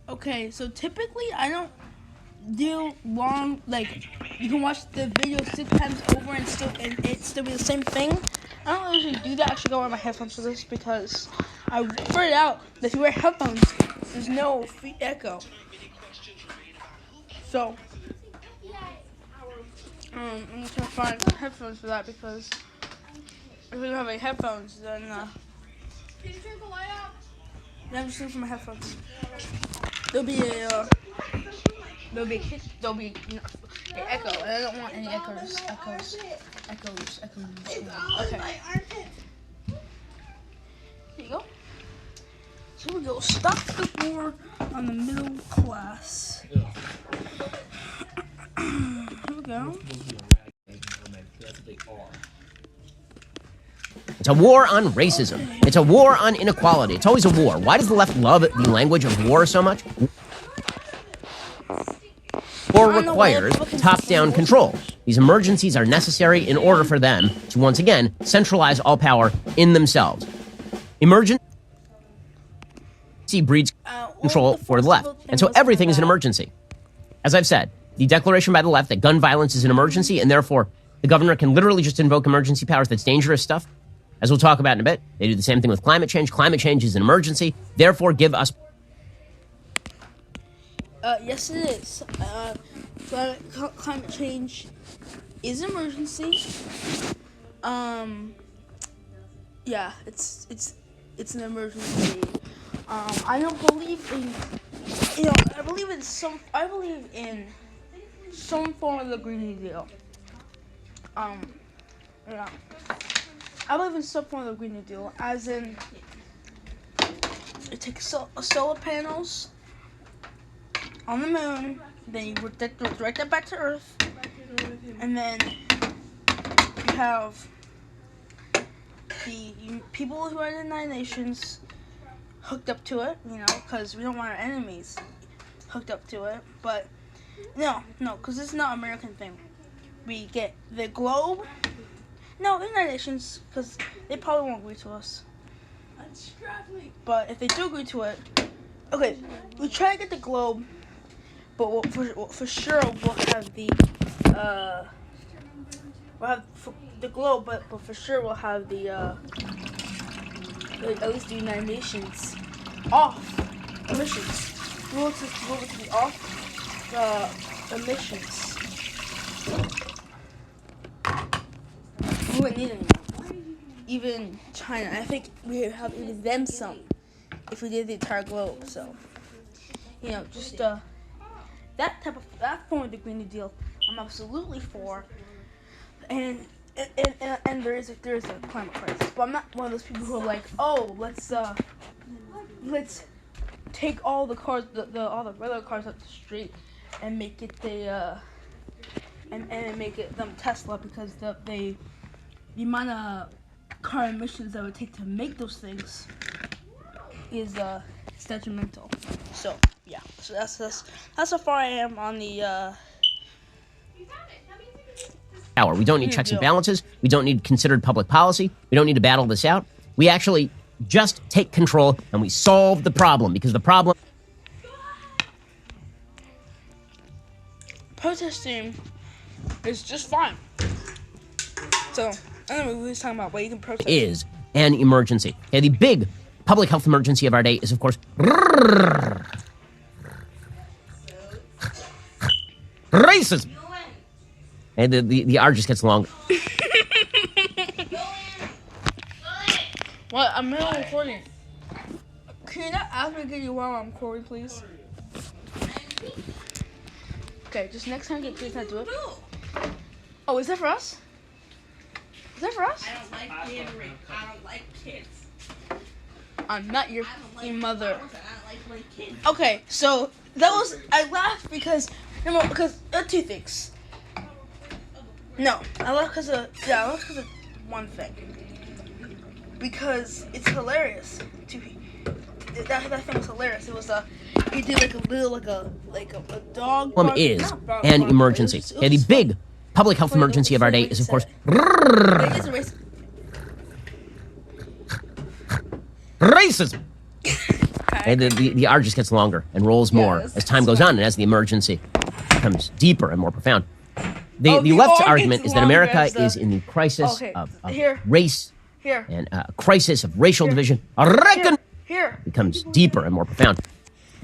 Okay, so typically I don't do long, like, you can watch the video 6 times over and it still be the same thing. I don't usually do that. I actually go wear my headphones for this because I figured out that if you wear headphones, there's no echo. So, I'm just gonna find headphones for that because if we don't have any headphones, then Can you turn the light off? Yeah, I'm just looking for my headphones. There'll be an echo, and I don't want any echoes. Okay. Here you go. So we go. Stop the war on the middle class. Here we go. It's a war on racism. It's a war on inequality. It's always a war. Why does the left love the language of war so much? War requires top-down control. These emergencies are necessary in order for them to, once again, centralize all power in themselves. Emergency breeds control for the left. And so everything is an emergency. As I've said, the declaration by the left that gun violence is an emergency and therefore the governor can literally just invoke emergency powers, that's dangerous stuff. As we'll talk about in a bit, they do the same thing with climate change. Climate change is an emergency. Therefore, give us... Yes, it is. Climate change is an emergency. Yeah, it's an emergency. I don't believe in, I believe in some form of the Green New Deal. Yeah. I believe in some form of the Green New Deal, as in, you take solar panels on the moon, then you direct that back to Earth, and then you have the people who are in the United Nations hooked up to it, because we don't want our enemies hooked up to it, but no, because it's not an American thing. We get the globe. No, the United Nations, because they probably won't agree to us. But if they do agree to it, okay, we try to get the globe, but for sure we'll have the globe, but for sure we'll have the at least the United Nations off emissions. We want the globe to be off emissions. We wouldn't need any more. Even China. I think we would have even them some if we did the entire globe. So, just that form of the Green New Deal, I'm absolutely for. And there is a climate crisis. But I'm not one of those people who are like, oh, let's take all the cars, all the regular cars up the street, and make it and make it them Tesla, because the amount of car emissions that would take to make those things is detrimental. So yeah, so that's how far I am on the power. We don't need checks and balances. We don't need considered public policy. We don't need to battle this out. We actually just take control and we solve the problem, because the problem... Protesting is just fine. So, anyway, we were talking about what you can protest. ...is an emergency. Okay, the big public health emergency of our day is, of course, racism. And the R just gets longer. What? I'm not recording. Can you not ask me to get you while I'm recording, please? Okay, just next time please not do it. Oh, is that for us? Is that for us? I don't like kids. I'm not your mother. I don't like kids. Okay, so that was, I laughed because two things. No, I laughed because of one thing. Because it's hilarious. That thing was hilarious. It was he did like a dog. Problem is an emergency. Okay, the big public health emergency of our day is, of course, racism. And the R just gets longer and rolls more as time goes on and as the emergency becomes deeper and more profound. The left's argument is that America is in the crisis of race and a crisis of racial division. A reckon becomes deeper and more profound.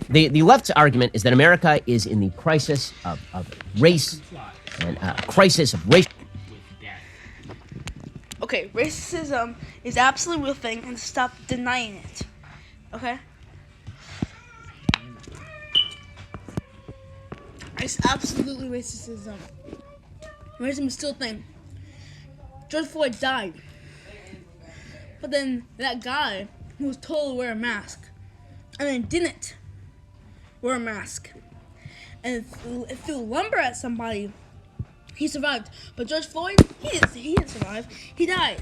The left's argument is that America is in the crisis of race and a crisis of race. Okay, racism is absolutely a real thing, and stop denying it. Okay? It's absolutely racism. Racism is still a thing. George Floyd died. But then that guy who was told to wear a mask and then didn't wear a mask and threw lumber at somebody, he survived. But George Floyd, he didn't survive. He died.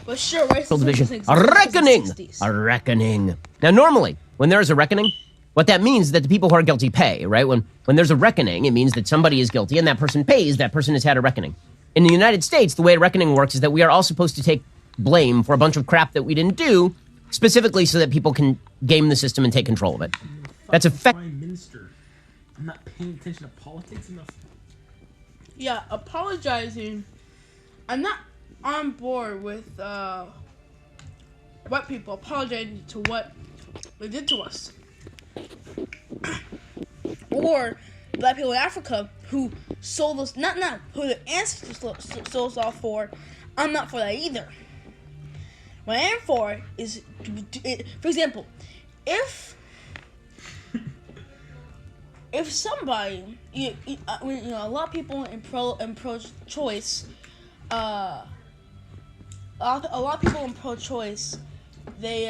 But sure, racism Division. A reckoning. A reckoning. Now, normally, when there is a reckoning, what that means is that the people who are guilty pay, right? When there's a reckoning, it means that somebody is guilty and that person pays, that person has had a reckoning. In the United States, the way a reckoning works is that we are all supposed to take blame for a bunch of crap that we didn't do, specifically so that people can game the system and take control of it. That's effective. Prime Minister. I'm not paying attention to politics enough. Yeah, apologizing. I'm not on board with white people apologizing to what they did to us. Or black people in Africa who sold us, not who their ancestors sold us off for. I'm not for that either. What I am for is, for example, if somebody, a lot of people in pro-choice, a lot of people in pro-choice, they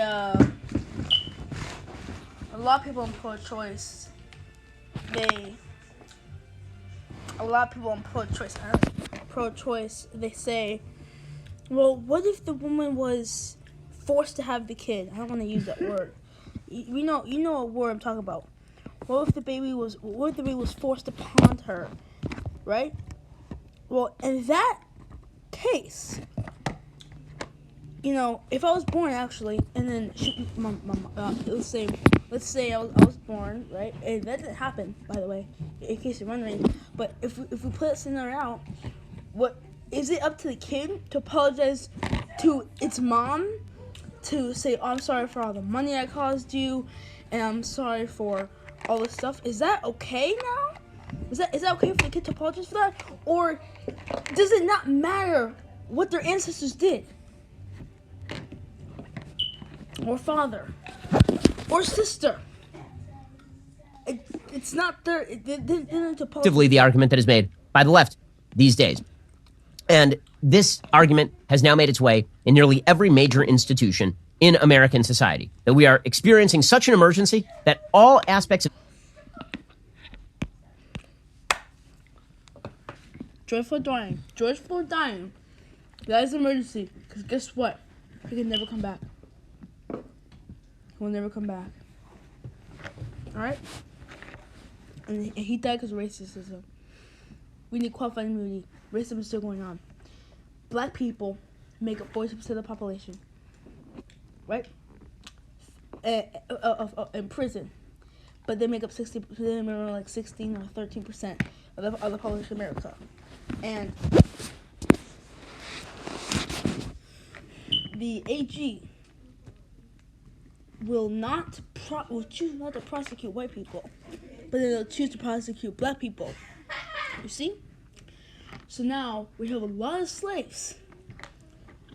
say, well, what if the woman was forced to have the kid? I don't want to use that word. You know what word I'm talking about. What if the baby was forced upon her, right? Well, in that case, if I was born actually, and then let's say I was born, right? And that didn't happen, by the way, in case you're wondering. But if we put that scenario out, what is it up to the kid to apologize to its mom, to say, oh, I'm sorry for all the money I caused you, and I'm sorry for all this stuff? Is that okay now? Is that okay for the kid to apologize for that? Or does it not matter what their ancestors did? Or father? Or sister? It's not their... Effectively, the argument that is made by the left these days. And this argument has now made its way in nearly every major institution in American society, that we are experiencing such an emergency that all aspects of... George Floyd dying. That is an emergency. Because guess what? He can never come back. He will never come back. Alright? And he died because of racism. We need qualified immunity. Racism is still going on. Black people make up 40% of the population. Right? In prison. But they make up 16 or 13% of the population of America. And the AG will choose not to prosecute white people, but then they'll choose to prosecute black people. You see? So now we have a lot of slaves.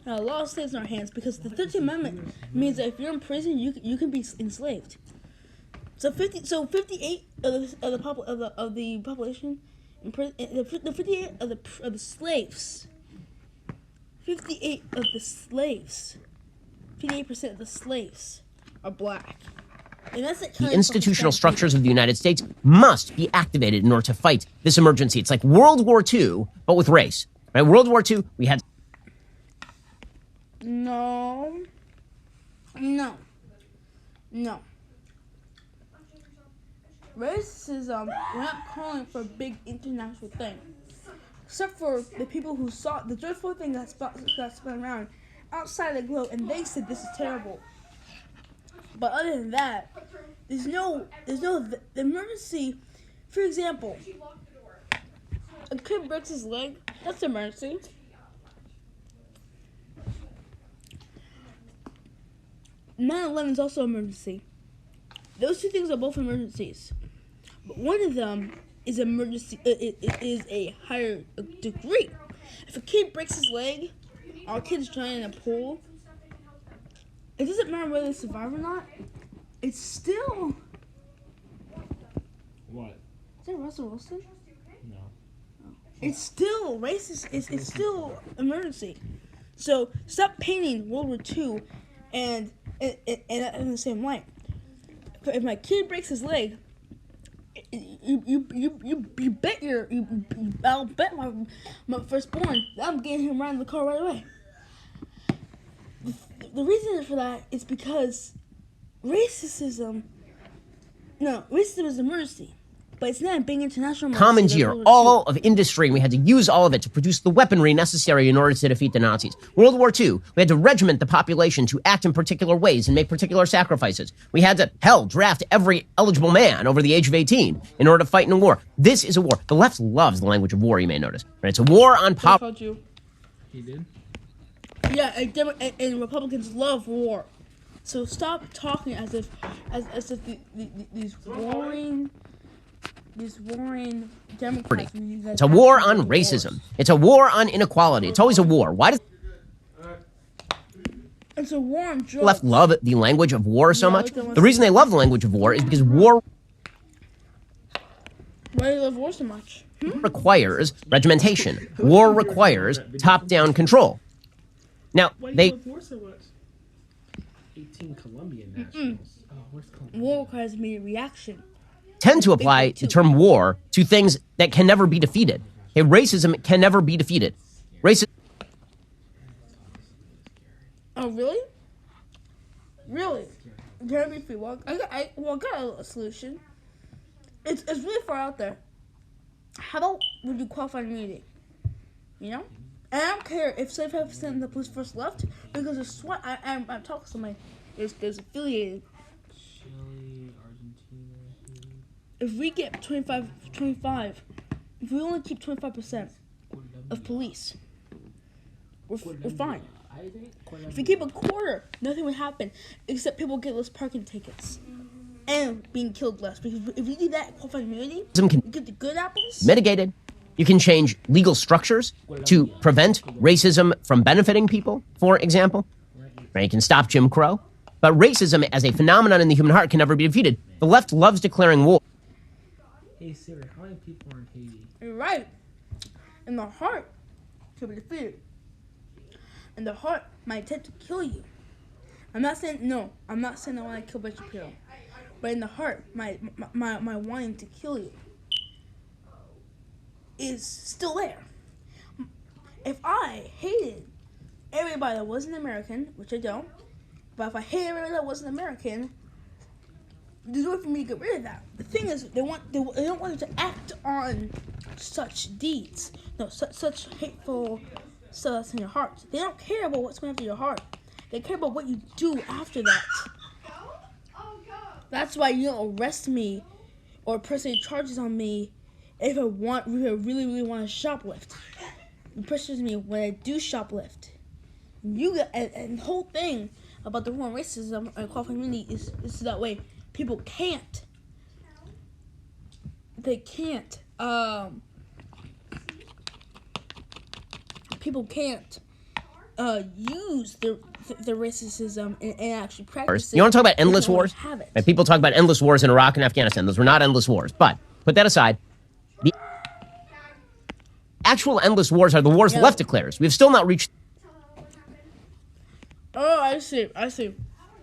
A lot of slaves in our hands, because the 13th Amendment means that if you're in prison, you can be enslaved. So 58 of the population in prison, the 58 of the slaves. 58% of the slaves are black. And that's the institutional structures of the United States must be activated in order to fight this emergency. It's like World War II, but with race. Right? World War II, we had... No. Racism, we're not calling for a big international thing. Except for the people who saw the George Floyd thing that spun around outside the globe, and they said this is terrible. But other than that, the emergency. For example, a kid breaks his leg. That's an emergency. 9/11 is also an emergency. Those two things are both emergencies. But one of them is emergency. It is a higher degree. If a kid breaks his leg, or a kid's drowning in a pool, it doesn't matter whether they survive or not. It's still. What? Is that Russell Wilson? No. It's still racist. It's still emergency. So stop painting World War II and in the same light. If my kid breaks his leg, you bet I'll bet my firstborn that I'm getting him right in the car right away. The reason for that is because racism is an emergency, but it's not a big international emergency. Commandeer all of industry, and we had to use all of it to produce the weaponry necessary in order to defeat the Nazis. World War II, we had to regiment the population to act in particular ways and make particular sacrifices. We had to, draft every eligible man over the age of 18 in order to fight in a war. This is a war. The left loves the language of war, you may notice. Right? It's a war on poverty. He did? Yeah, and Republicans love war. So stop talking as if these warring Democrats. It's a war on racism. It's a war on inequality. It's always a war. Why does it's a war on drugs. the left love the language of war so much? The reason they love the language of war is because war Why do you love war so much? requires regimentation. War requires top-down control. Now, Why do they you love war so much? 18 Colombian nationals. Oh, where's Colombia? War requires immediate reaction. tend to apply the term war to things that can never be defeated. Okay, racism can never be defeated. Racism. Oh, really? Really? Can I be free? Well, I got a solution. It's really far out there. How about we do qualified immunity? You know? And I don't care if 75% of the police force left, because the SWAT, I'm talking to somebody is affiliated. Chile, Argentina. If we get 25, if we only keep 25% of police, we're fine. If we keep a quarter, nothing would happen except people get less parking tickets and being killed less. Because if you do that, qualified immunity, you get the good apples. Mitigated. You can change legal structures to prevent racism from benefiting people, for example. Right? You can stop Jim Crow. But racism as a phenomenon in the human heart can never be defeated. The left loves declaring war. Hey Siri, how many people are in Haiti? You're right. And the heart can be defeated. And the heart might attempt to kill you. I'm not saying I want to kill Ben Shapiro. But in the heart, my wanting to kill you is still there. If I hated everybody that wasn't American, which I don't, but if I hated everybody that wasn't American, there's no way for me to get rid of that. The thing is, they don't want you to act on such deeds, such hateful stuff that's in your heart. They don't care about what's going after your heart. They care about what you do after that. That's why you don't arrest me or press any charges on me if I really, really want to shoplift. You pressures me when I do shoplift. And the whole thing about the war on racism and qualified immunity is that way. People can't. They can't. People can't use the racism and actually practice it. You want to talk about endless wars? And people talk about endless wars in Iraq and Afghanistan. Those were not endless wars. But put that aside. The actual endless wars are the wars the left declares. We've still not reached. Oh, I see.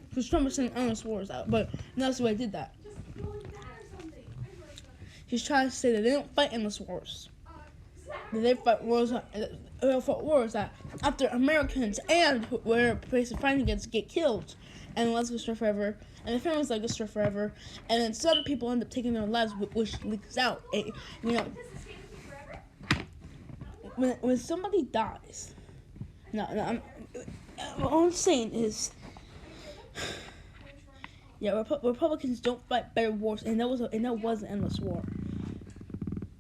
Because Trump was saying endless wars out, but that's why I did that. He's trying to say that they don't fight endless wars. That they fight wars. That after Americans and where places fighting against get killed, and let's go forever, and the families let go forever, and then some people end up taking their lives, which leaks out. When somebody dies, what I'm saying is, Yeah, Republicans don't fight better wars, and that was an endless war.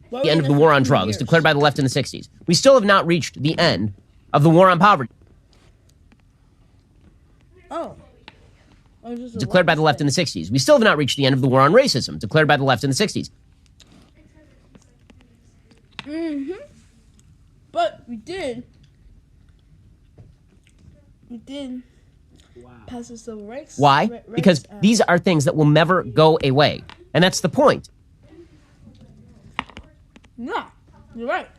The end of the war on drugs, declared by the left in the 60s. We still have not reached the end of the war on poverty. Declared by the left in the 60s. We still have not reached the end of the war on racism, declared by the left in the 60s. But we did pass the civil rights. Why? Because these are things that will never go away. And that's the point. No, you're right.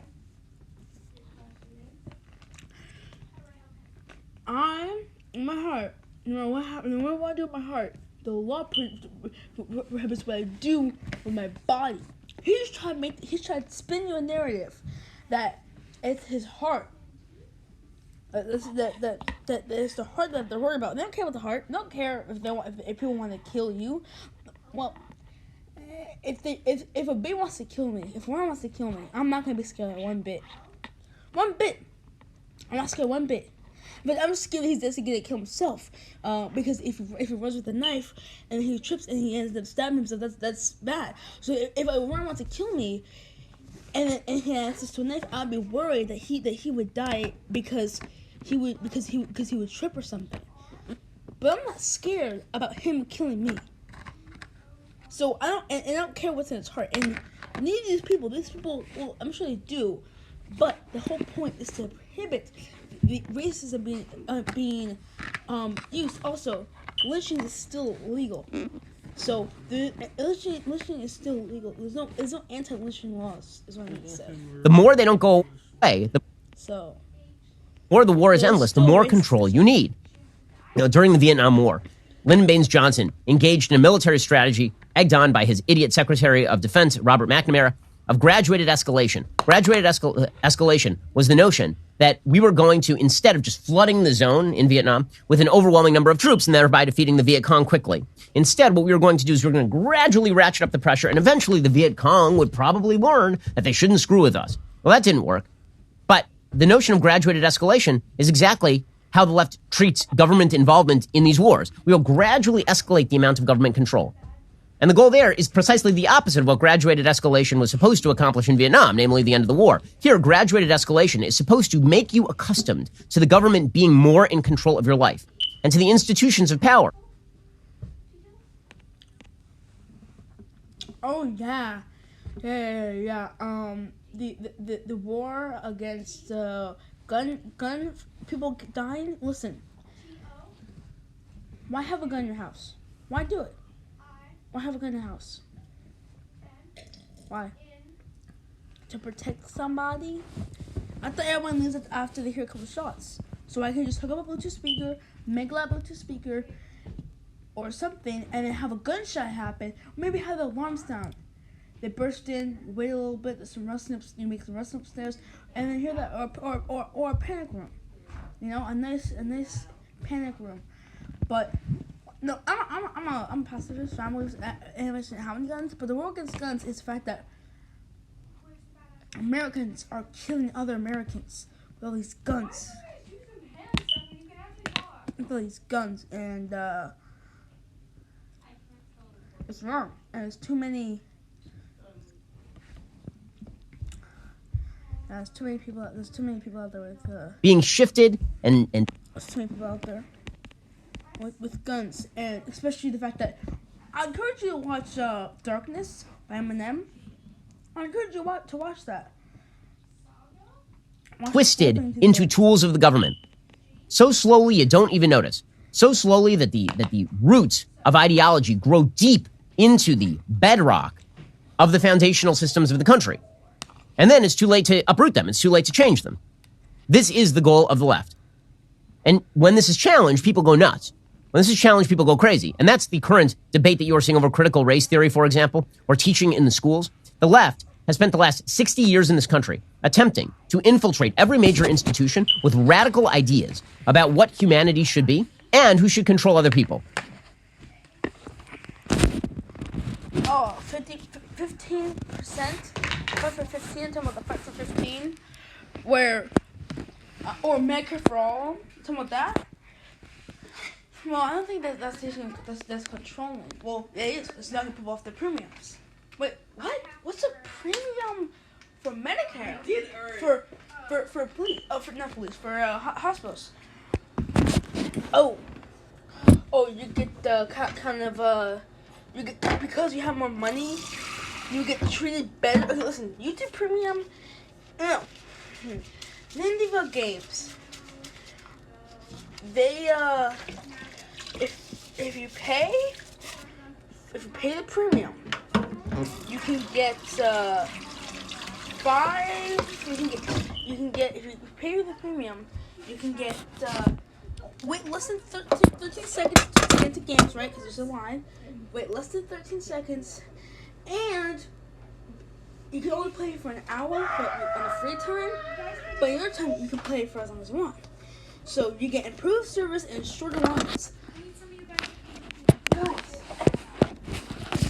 In my heart, no matter what I do with my heart, the law prohibits what I do with my body. He's trying to spin you a narrative that it's his heart. That it's the heart that they're worried about. They don't care about the heart. They don't care if people want to kill you. Well, if a bee wants to kill me, if one wants to kill me, I'm not gonna be scared one bit. One bit. I'm not scared one bit. But I'm scared he's just gonna kill himself. Because if he runs with a knife and he trips and he ends up stabbing himself, that's bad. So if a worm wants to kill me and he has access to a knife, I'd be worried that he would die because he would trip or something. But I'm not scared about him killing me. So I don't care what's in his heart. And these people, well, I'm sure they do, but the whole point is to prohibit the racism being used. Also, lynching is still legal. So the lynching is still legal. There's no anti-lynching laws. Is what I mean to say. The more they don't go away, the more the war is endless. The more control you need. During the Vietnam War, Lyndon Baines Johnson engaged in a military strategy egged on by his idiot Secretary of Defense, Robert McNamara, of graduated escalation. Graduated escalation was the notion that we were going to, instead of just flooding the zone in Vietnam with an overwhelming number of troops and thereby defeating the Viet Cong quickly. Instead, what we were going to do is we were going to gradually ratchet up the pressure, and eventually the Viet Cong would probably learn that they shouldn't screw with us. Well, that didn't work. But the notion of graduated escalation is exactly how the left treats government involvement in these wars. We will gradually escalate the amount of government control. And the goal there is precisely the opposite of what graduated escalation was supposed to accomplish in Vietnam, namely the end of the war. Here, graduated escalation is supposed to make you accustomed to the government being more in control of your life and to the institutions of power. Oh, yeah. The war against gun people dying. Listen, why have a gun in your house? Why do it? Why have a gun in the house? Why? To protect somebody? I thought everyone leaves it after they hear a couple shots. So I can just hook up a Bluetooth speaker, make a loud Bluetooth speaker, or something, and then have a gunshot happen. Maybe have the alarms down. They burst in, wait a little bit, there's some rustling you make some rustling upstairs, and then hear that, or a panic room. A nice panic room. But no, I'm a pacifist. So I'm always interested in how many guns. But the war against guns is the fact that Americans are killing other Americans with all these guns. With all these guns, and it's wrong. And there's too many. There's too many people out there with being shifted and there's too many people out there with guns, and especially the fact that I encourage you to watch Darkness by Eminem. I encourage you to watch that. Twisted into tools of the government. So slowly you don't even notice. So slowly that the roots of ideology grow deep into the bedrock of the foundational systems of the country. And then it's too late to uproot them. It's too late to change them. This is the goal of the left. And when this is challenged, people go nuts. When this is challenged, people go crazy. And that's the current debate that you are seeing over critical race theory, for example, or teaching in the schools. The left has spent the last 60 years in this country attempting to infiltrate every major institution with radical ideas about what humanity should be and who should control other people. 15%, fight for 15, talking about the fight for 15, where, or Medicare for all, talking about that. Well, I don't think that's controlling. Well, it is. It's not gonna put off the premiums. Wait, what? What's a premium for Medicare? For police? Oh, for not police. For hospitals. Oh, you get the kind of you get, because you have more money, you get treated better. Okay, listen, YouTube Premium. No, Nintendo games. They if you pay the premium, you can get you can get if you pay the premium, you can get wait less than 13 seconds to get into games, right? Because there's a line. Wait less than 13 seconds, and you can only play for an hour on a free time, but in your time you can play for as long as you want. So you get improved service and shorter lines. Guys,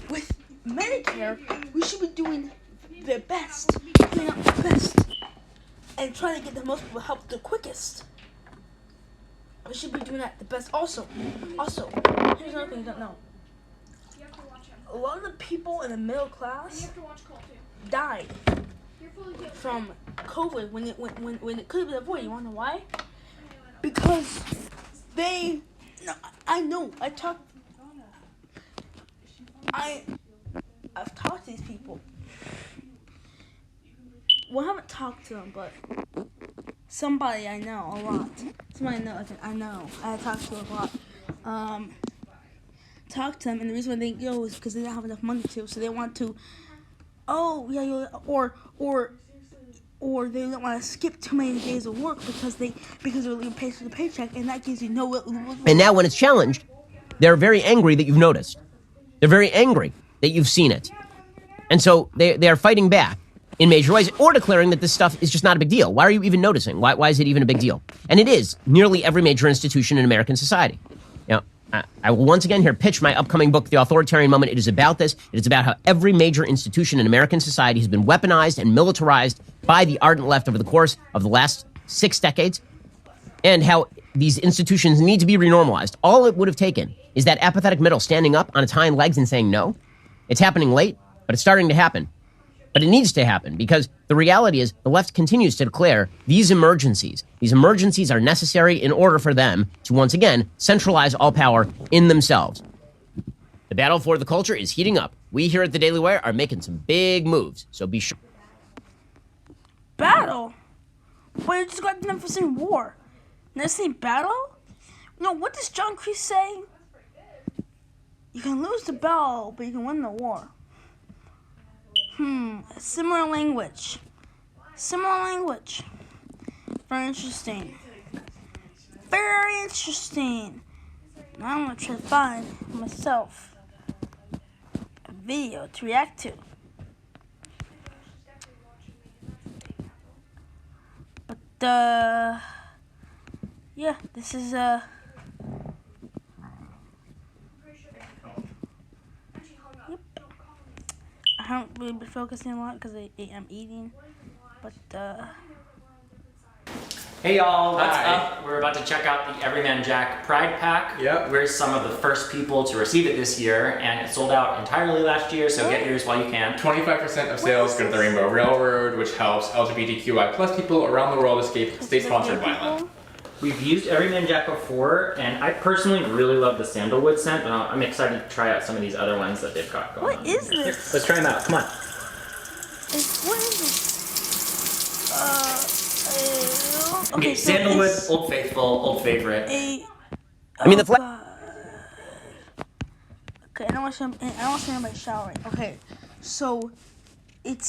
with Medicare, we should be doing the best, putting out the best, and trying to get the most people help the quickest. We should be doing that the best. Also, here's another thing you don't know. A lot of the people in the middle class died from COVID when it could have been avoided. You wanna know why? Because I've talked to these people. Well, I haven't talked to them, but somebody I know a lot. Somebody I know. I talked to a lot. Talked to them, and the reason why they go is because they don't have enough money to, so they want to. Oh yeah, or they don't want to skip too many days of work because they're living paycheck to paycheck, and that gives you no. And now, when it's challenged, they're very angry that you've noticed. They're very angry that you've seen it, and so they are fighting back in major ways, or declaring that this stuff is just not a big deal. Why are you even noticing? Why is it even a big deal? And it is nearly every major institution in American society. Now, I will once again here pitch my upcoming book, The Authoritarian Moment. It is about this. It is about how every major institution in American society has been weaponized and militarized by the ardent left over the course of the last 6 decades, and how these institutions need to be renormalized. All it would have taken is that apathetic middle standing up on its hind legs and saying no. It's happening late, but it's starting to happen. But it needs to happen because the reality is the left continues to declare these emergencies. These emergencies are necessary in order for them to once again centralize all power in themselves. The battle for the culture is heating up. We here at the Daily Wire are making some big moves, so be sure. Battle? But you just got done for saying war. Never seen battle? No, what does John Kreese say? You can lose the battle, but you can win the war. Similar language. Very interesting. Now I'm gonna try to find myself a video to react to. But yeah, this is I haven't really been focusing a lot because I'm eating, but Hey y'all, what's up? We're about to check out the Everyman Jack Pride Pack. Yep. We're some of the first people to receive it this year, and it sold out entirely last year, so get yours while you can. 25% of sales go to the Rainbow Railroad, which helps LGBTQI plus people around the world escape state-sponsored violence. We've used Everyman Jack before, and I personally really love the sandalwood scent, but I'm excited to try out some of these other ones that they've got going on. What is Here, this? let's try them out, come on. What is this? Okay, so sandalwood, it's Old Faithful, old favorite. Okay, I don't want to show anybody showering. Okay, so it's